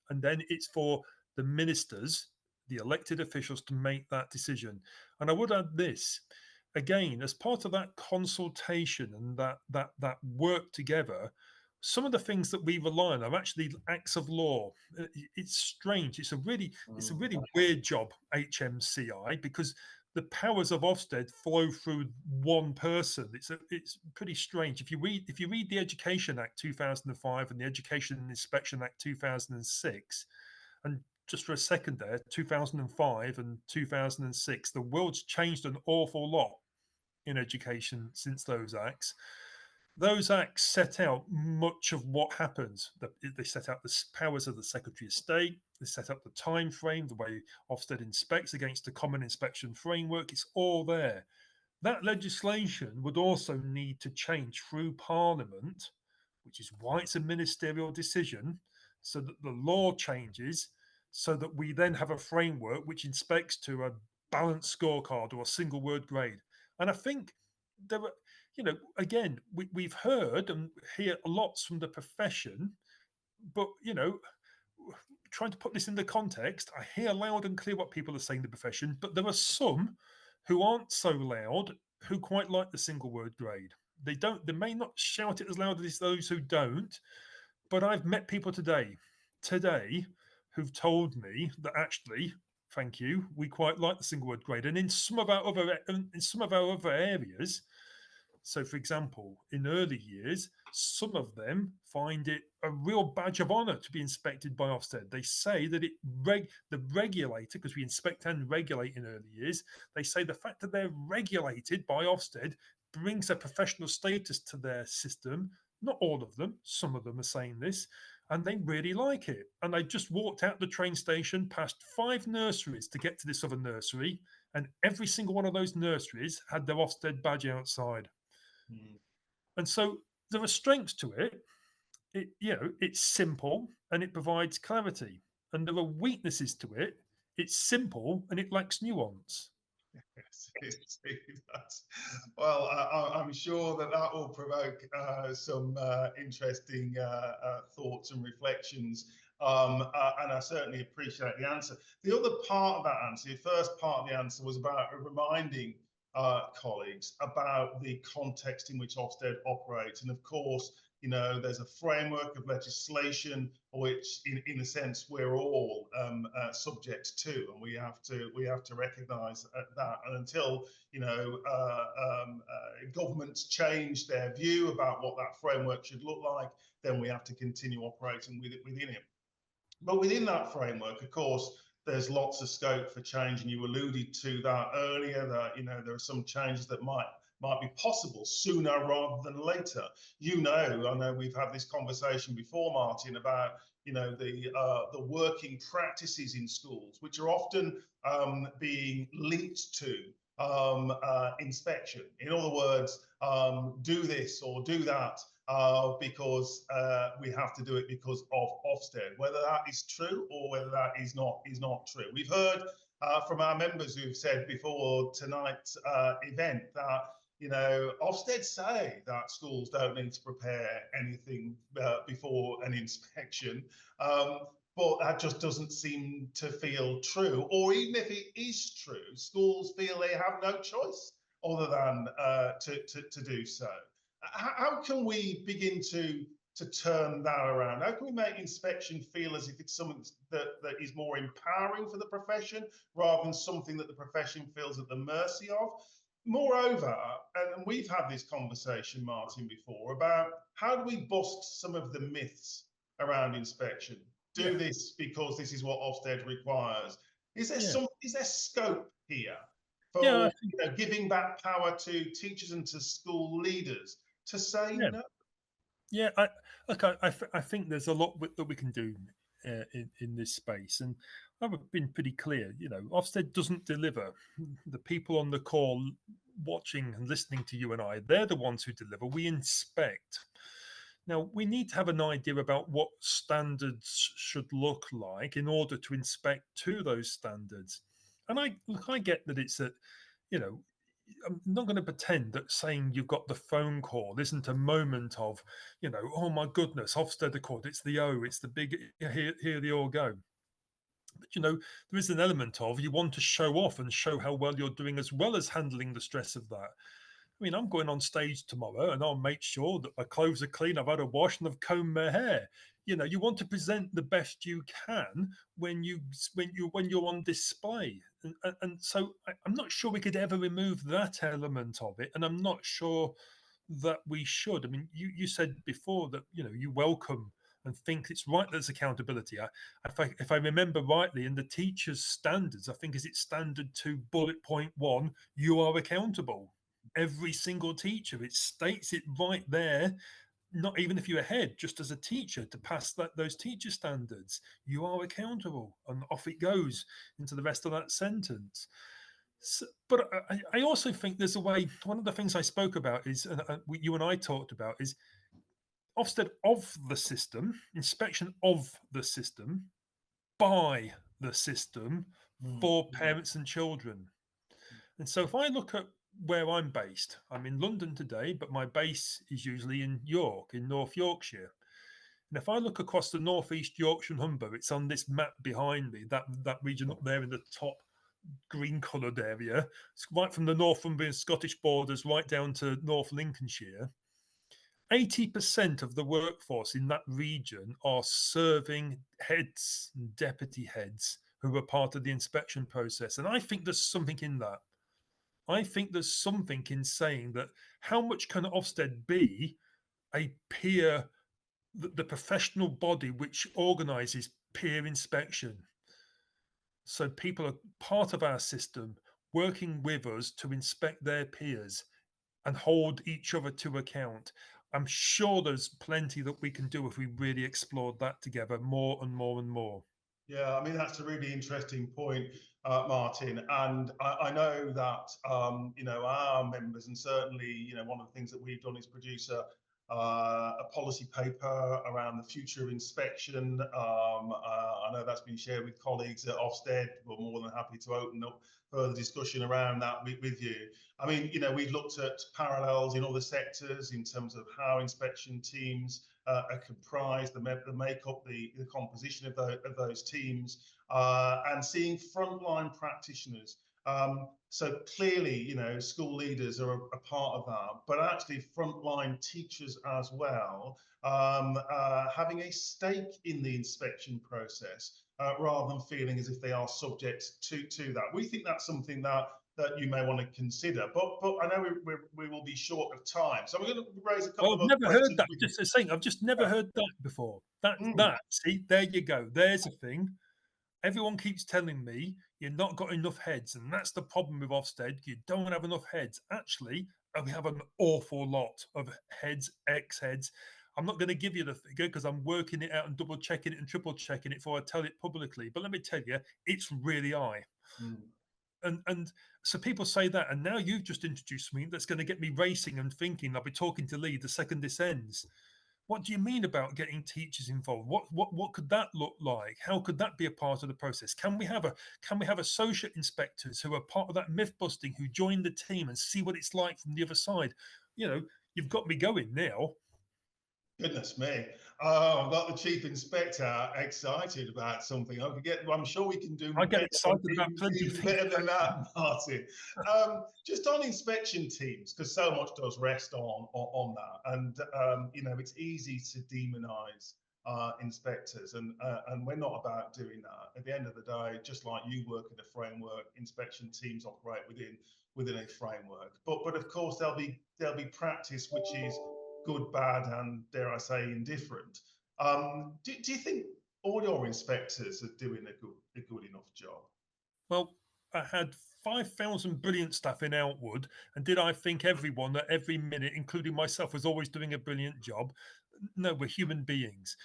And then it's for the ministers, the elected officials, to make that decision. And I would add this again, as part of that consultation and that work together, some of the things that we rely on are actually acts of law. It's strange. It's a really weird job, HMCI, because the powers of Ofsted flow through one person. It's pretty strange. If you read the Education Act 2005 and the Education and Inspection Act 2006, and just for a second there, 2005 and 2006, the world's changed an awful lot in education since those acts. Those acts set out much of what happens. They set out the powers of the Secretary of State. They set up the time frame, the way Ofsted inspects against the Common Inspection Framework. It's all there. That legislation would also need to change through Parliament, which is why it's a ministerial decision, so that the law changes, so that we then have a framework which inspects to a balanced scorecard or a single word grade. And I think there are, again, we've heard and hear lots from the profession, but, trying to put this in the context, I hear loud and clear what people are saying in the profession, but there are some who aren't so loud, who quite like the single word grade. They may not shout it as loud as those who don't, but I've met people today who've told me that actually, thank you, we quite like the single word grade. And in some of our other areas, so for example, in early years, some of them find it a real badge of honor to be inspected by Ofsted. They say that the regulator, because we inspect and regulate in early years, they say the fact that they're regulated by Ofsted brings a professional status to their system. Not all of them, some of them are saying this, and they really like it. And I just walked out the train station past 5 nurseries to get to this other nursery, and every single one of those nurseries had their Ofsted badge outside. And so there are strengths to it. It's simple and it provides clarity. And there are weaknesses to it. It's simple and it lacks nuance. Yes, well, I'm sure that will provoke some interesting thoughts and reflections, and I certainly appreciate the answer. The other part of that answer, the first part of the answer, was about reminding colleagues about the context in which Ofsted operates, and of course, there's a framework of legislation which, in a sense, we're all subject to, and we have to recognise that. And until governments change their view about what that framework should look like, then we have to continue operating within it. But within that framework, of course, there's lots of scope for change, and you alluded to that earlier. That there are some changes that might be possible sooner rather than later. I know we've had this conversation before, Martyn, about the working practices in schools, which are often being linked to inspection. In other words, do this or do that because we have to do it because of Ofsted. Whether that is true or whether that is not true. We've heard from our members who've said before tonight's event that Ofsted say that schools don't need to prepare anything before an inspection, but that just doesn't seem to feel true. Or even if it is true, schools feel they have no choice other than to do so. How can we begin to to turn that around? How can we make inspection feel as if it's something that is more empowering for the profession rather than something that the profession feels at the mercy of? Moreover, and we've had this conversation, Martyn, before about how do we bust some of the myths around inspection? Yeah. Do this because this is what Ofsted requires. Is there Yeah. is there scope here Yeah. I for think, giving back power to teachers and to school leaders to say yeah. no? Yeah. I think there's a lot that we can do in this space, and I've been pretty clear. Ofsted doesn't deliver. The people on the call, watching and listening to you and I, they're the ones who deliver. We inspect. Now, we need to have an idea about what standards should look like in order to inspect to those standards. And I get that it's you know, I'm not going to pretend that saying you've got the phone call isn't a moment of, oh my goodness, Ofsted Accord, it's the O, it's the big, here they all go. But there is an element of you want to show off and show how well you're doing, as well as handling the stress of that. I mean, I'm going on stage tomorrow and I'll make sure that my clothes are clean, I've had a wash, and I've combed my hair. You want to present the best you can when you're on display. And so I'm not sure we could ever remove that element of it. And I'm not sure that we should. I mean, you said before that, you welcome and think it's right there's accountability. If I remember rightly, in the teachers' standards, I think is it standard 2 bullet point 1, you are accountable. Every single teacher, it states it right there. Not even if you're ahead, just as a teacher, to pass those teacher standards, you are accountable, and off it goes into the rest of that sentence. So, but I also think there's a way. One of the things I spoke about is, and you and I talked about, is Ofsted of the system, inspection of the system, by the system, for parents and children. And so if I look at where I'm based, I'm in London today, but my base is usually in York, in North Yorkshire. And if I look across the Northeast Yorkshire and Humber, it's on this map behind me, that region up there in the top green coloured area. It's right from the Northumbrian Scottish borders right down to North Lincolnshire. 80% of the workforce in that region are serving heads and deputy heads who are part of the inspection process. And I think there's something in that. I think there's something in saying that how much can Ofsted be a peer, the professional body which organises peer inspection? So people are part of our system, working with us to inspect their peers and hold each other to account. I'm sure there's plenty that we can do if we really explored that together more and more and more. Yeah, I mean, that's a really interesting point, Martyn. And I know that, our members, and certainly, one of the things that we've done is produce a policy paper around the future of inspection. I know that's been shared with colleagues at Ofsted. We're more than happy to open up further discussion around that with you. I mean, we've looked at parallels in other sectors in terms of how inspection teams are comprised, the makeup, the composition of those teams, and seeing frontline practitioners. So clearly, school leaders are a part of that, but actually frontline teachers as well, having a stake in the inspection process, rather than feeling as if they are subject to that. We think that's something that you may want to consider, but I know we will be short of time, so we're going to raise a couple of I've other never heard questions that. with you. Just saying, I've just never Yeah. heard that before. That. See, there you go. There's a thing. Everyone keeps telling me you've not got enough heads, and that's the problem with Ofsted. You don't have enough heads. Actually, we have an awful lot of heads, ex-heads. I'm not going to give you the figure because I'm working it out and double checking it and triple checking it before I tell it publicly. But let me tell you, it's really high. And so people say that, and now you've just introduced me that's going to get me racing and thinking I'll be talking to Lee the second this ends. What do you mean about getting teachers involved? What could that look like? How could that be a part of the process? Can we have associate inspectors who are part of that myth busting, who join the team and see what it's like from the other side? You've got me going now. Goodness me. Oh, I've got the Chief Inspector excited about something. I'm sure we can do I get better, excited about plenty of even things. better than that, Martyn. Just on inspection teams, because so much does rest on that. And, you know, it's easy to demonize inspectors, and we're not about doing that. At the end of the day, just like you work in a framework, inspection teams operate within a framework. But of course there'll be practice which is good, bad, and dare I say, indifferent. Do you think all your inspectors are doing a good enough job? Well, I had 5,000 brilliant staff in Outwood, and did I think everyone at every minute, including myself, was always doing a brilliant job? No, we're human beings.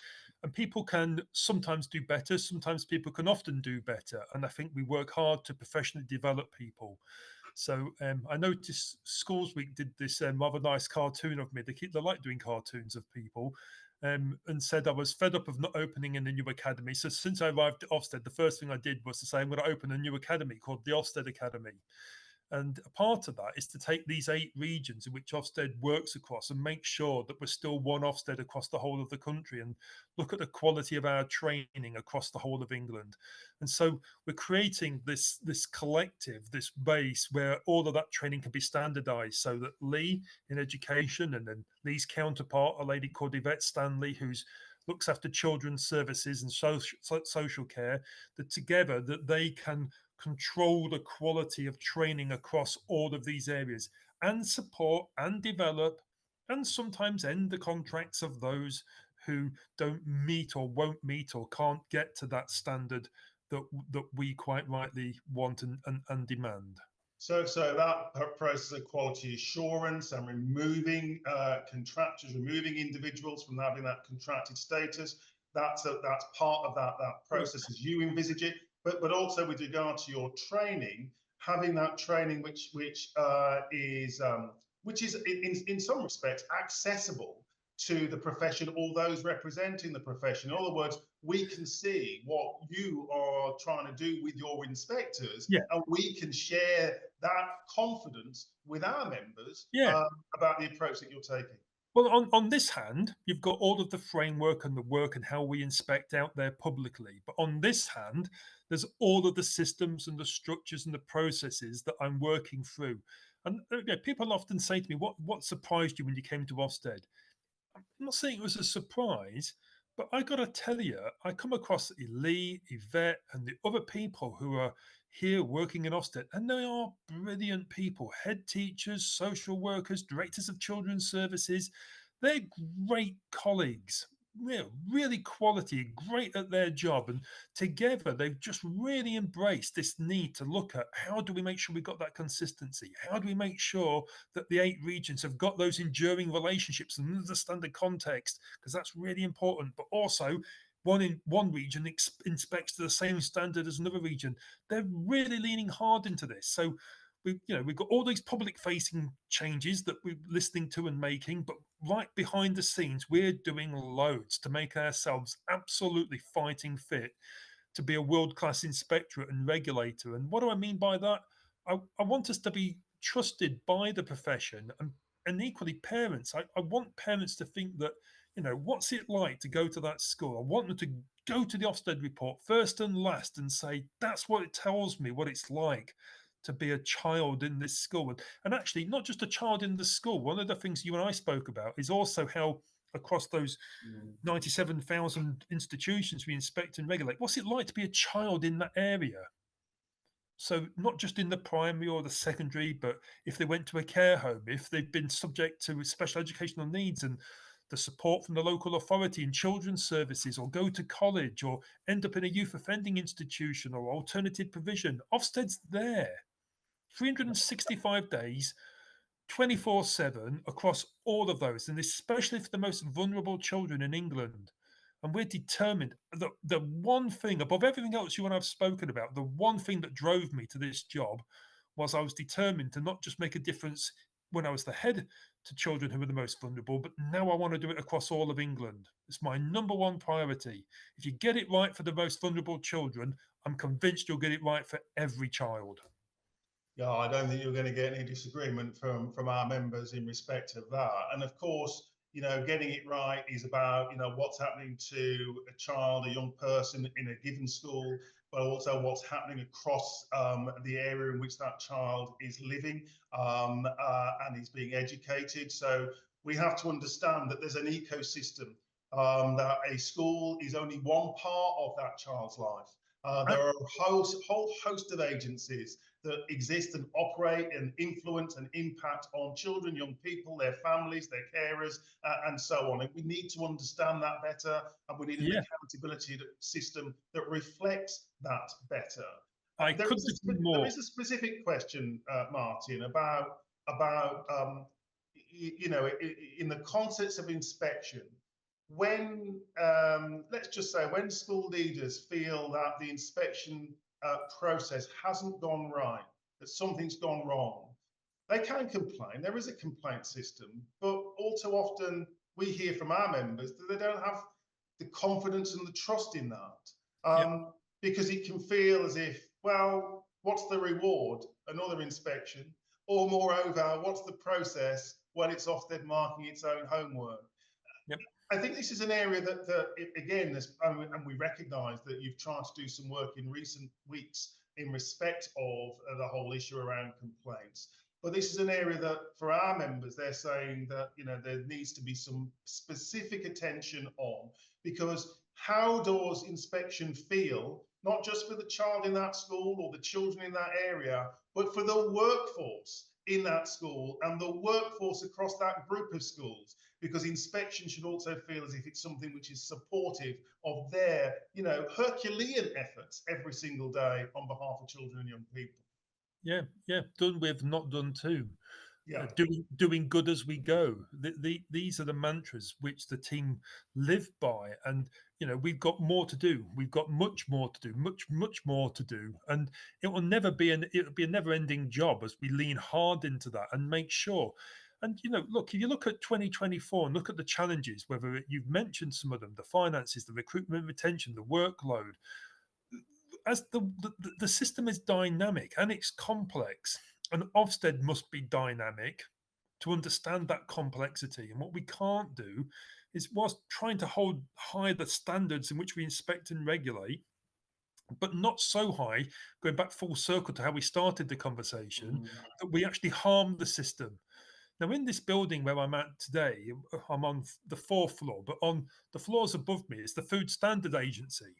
And people can sometimes do better, sometimes people can often do better. And I think we work hard to professionally develop people. So I noticed Schools Week did this rather nice cartoon of me. They like doing cartoons of people, and said I was fed up of not opening in a new academy. So since I arrived at Ofsted, the first thing I did was to say I'm going to open a new academy called the Ofsted Academy. And a part of that is to take these 8 regions in which Ofsted works across and make sure that we're still one Ofsted across the whole of the country, and look at the quality of our training across the whole of England. And so we're creating this collective, this base where all of that training can be standardized, so that Lee in education, and then Lee's counterpart, a lady called Yvette Stanley, who's looks after children's services and social care, that together that they can control the quality of training across all of these areas, and support and develop and sometimes end the contracts of those who don't meet or won't meet or can't get to that standard that we quite rightly want and demand. So that process of quality assurance and removing contractors, removing individuals from having that contracted status, that's part of that process as you envisage it. But also with regard to your training, having that training which is in some respects accessible to the profession or those representing the profession. In other words, we can see what you are trying to do with your inspectors, Yeah, and we can share that confidence with our members yeah. about the approach that you're taking. Well, on this hand, you've got all of the framework and the work and how we inspect out there publicly. But on this hand, there's all of the systems and the structures and the processes that I'm working through. And people often say to me, "What surprised you when you came to Ofsted?" I'm not saying it was a surprise, but I got to tell you, I come across Lee, Yvette, and the other people who are here working in Ofsted, and they are brilliant people, head teachers, social workers, directors of children's services. They're great colleagues, really quality, great at their job. And together, they've just really embraced this need to look at how do we make sure we've got that consistency? How do we make sure that the 8 regions have got those enduring relationships and understand the context, because that's really important. But also, one region inspects to the same standard as another region. They're really leaning hard into this. So we've got all these public facing changes that we're listening to and making, but right behind the scenes, we're doing loads to make ourselves absolutely fighting fit to be a world class inspectorate and regulator. And what do I mean by that? I want us to be trusted by the profession, and equally parents. I want parents to think that, what's it like to go to that school? I want them to go to the Ofsted report first and last and say, that's what it tells me, what it's like to be a child in this school. And actually, not just a child in the school. One of the things you and I spoke about is also how across those 97,000 institutions we inspect and regulate, what's it like to be a child in that area? So not just in the primary or the secondary, but if they went to a care home, if they've been subject to special educational needs and the support from the local authority and children's services, or go to college, or end up in a youth offending institution or alternative provision, Ofsted's there 365 days, 24/7 across all of those, and especially for the most vulnerable children in England. And we're determined that the one thing above everything else you and I've spoken about, the one thing that drove me to this job was I was determined to not just make a difference when I was the head to children who were the most vulnerable, but now I want to do it across all of England. It's my number one priority. If you get it right for the most vulnerable children, I'm convinced you'll get it right for every child. Yeah, I don't think you're going to get any disagreement from our members in respect of that. And of course, getting it right is about, what's happening to a child, a young person in a given school, but also what's happening across the area in which that child is living and is being educated. So we have to understand that there's an ecosystem, that a school is only one part of that child's life. There are a whole host of agencies that exist and operate and influence and impact on children, young people, their families, their carers, and so on. And we need to understand that better, and we need an accountability system that reflects that better. I couldn't agree more. There is a specific question, Martyn, about in the context of inspection, when let's just say when school leaders feel that the inspection process hasn't gone right, that something's gone wrong, they can complain. There is a complaint system, but all too often we hear from our members that they don't have the confidence and the trust in that, because it can feel as if, well, what's the reward? Another inspection, or moreover, what's the process when it's Ofsted marking its own homework? I think this is an area that again, and we recognise that you've tried to do some work in recent weeks in respect of the whole issue around complaints. But this is an area that, for our members, they're saying that there needs to be some specific attention on, because how does inspection feel, not just for the child in that school or the children in that area, but for the workforce in that school and the workforce across that group of schools? Because inspection should also feel as if it's something which is supportive of their, Herculean efforts every single day on behalf of children and young people. Yeah, done with, not done to. Yeah. Doing good as we go. These are the mantras which the team live by, and we've got more to do. We've got much more to do, much more to do, and it'll be a never-ending job as we lean hard into that and make sure. And look, if you look at 2024 and look at the challenges, whether you've mentioned some of them, the finances, the recruitment, retention, the workload, as the system is dynamic and it's complex, and Ofsted must be dynamic to understand that complexity. And what we can't do is, whilst trying to hold high the standards in which we inspect and regulate, but not so high, going back full circle to how we started the conversation, that we actually harm the system. Now, in this building where I'm at today, I'm on the 4th floor, but on the floors above me is the Food Standard Agency.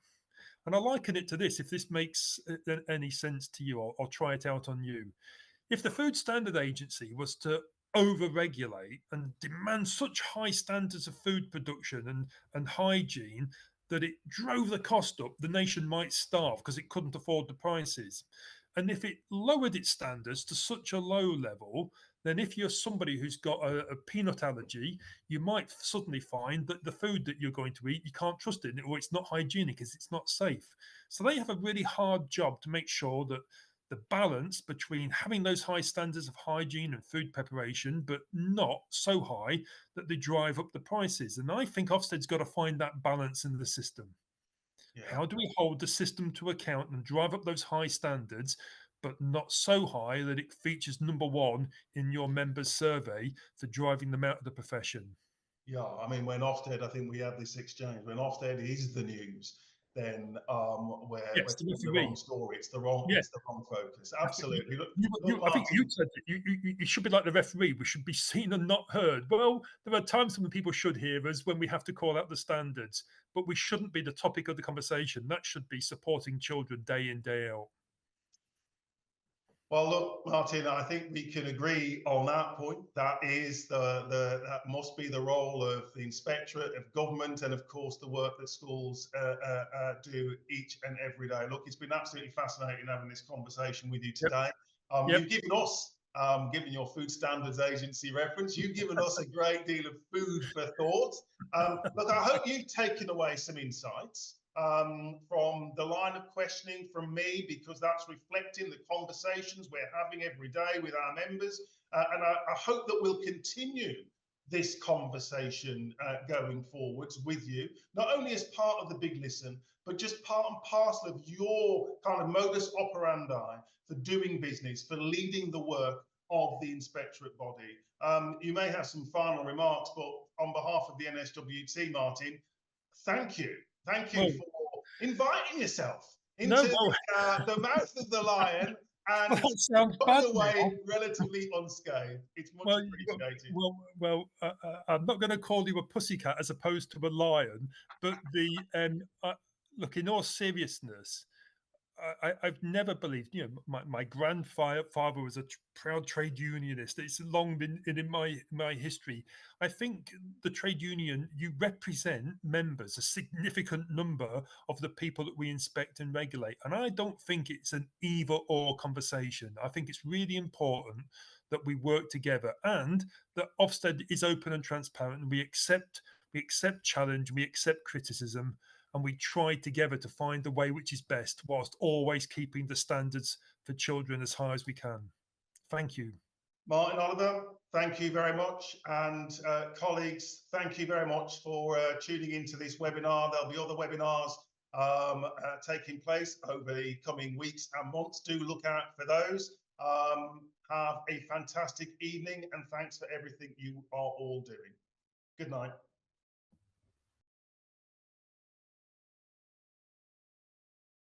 And I liken it to this, if this makes any sense to you, I'll try it out on you. If the Food Standard Agency was to over-regulate and demand such high standards of food production and hygiene that it drove the cost up, the nation might starve because it couldn't afford the prices. And if it lowered its standards to such a low level, then if you're somebody who's got a peanut allergy, you might suddenly find that the food that you're going to eat, you can't trust it, or it's not hygienic, because it's not safe. So they have a really hard job to make sure that the balance between having those high standards of hygiene and food preparation, but not so high that they drive up the prices. And I think Ofsted's got to find that balance in the system. Yeah. How do we hold the system to account and drive up those high standards, but not so high that it features #1 in your members' survey for driving them out of the profession? Yeah, I mean, when Ofsted, I think we have this exchange, when Ofsted is the news, then we're telling the wrong story. It's the wrong focus. Absolutely. I think you said that you should be like the referee. We should be seen and not heard. Well, there are times when people should hear us when we have to call out the standards, but we shouldn't be the topic of the conversation. That should be supporting children day in, day out. Well, look, Martyn, I think we can agree on that point. That is that must be the role of the Inspectorate of Government, and of course the work that schools do each and every day. Look, it's been absolutely fascinating having this conversation with you today. You've given us, given your Food Standards Agency reference, you've given us a great deal of food for thought. Look, I hope you've taken away some insights from the line of questioning from me, because that's reflecting the conversations we're having every day with our members. And I hope that we'll continue this conversation going forwards with you, not only as part of the Big Listen, but just part and parcel of your kind of modus operandi for doing business, for leading the work of the inspectorate body. You may have some final remarks, but on behalf of the NSWT, Martyn, thank you. Thank you Well, for inviting yourself no, into well, the mouth of the lion well, and that sounds bad coming away now. relatively unscathed. It's much Well, appreciated. I'm not going to call you a pussycat as opposed to a lion, but look, in all seriousness, I've never believed. You know, my grandfather was a proud trade unionist. It's long been in my history. I think the trade union, you represent members, a significant number of the people that we inspect and regulate. And I don't think it's an either or conversation. I think it's really important that we work together and that Ofsted is open and transparent, and we accept challenge, we accept criticism, and we try together to find the way which is best whilst always keeping the standards for children as high as we can. Thank you. Martyn Oliver, thank you very much. And colleagues, thank you very much for tuning into this webinar. There'll be other webinars taking place over the coming weeks and months. Do look out for those. Have a fantastic evening, and thanks for everything you are all doing. Good night.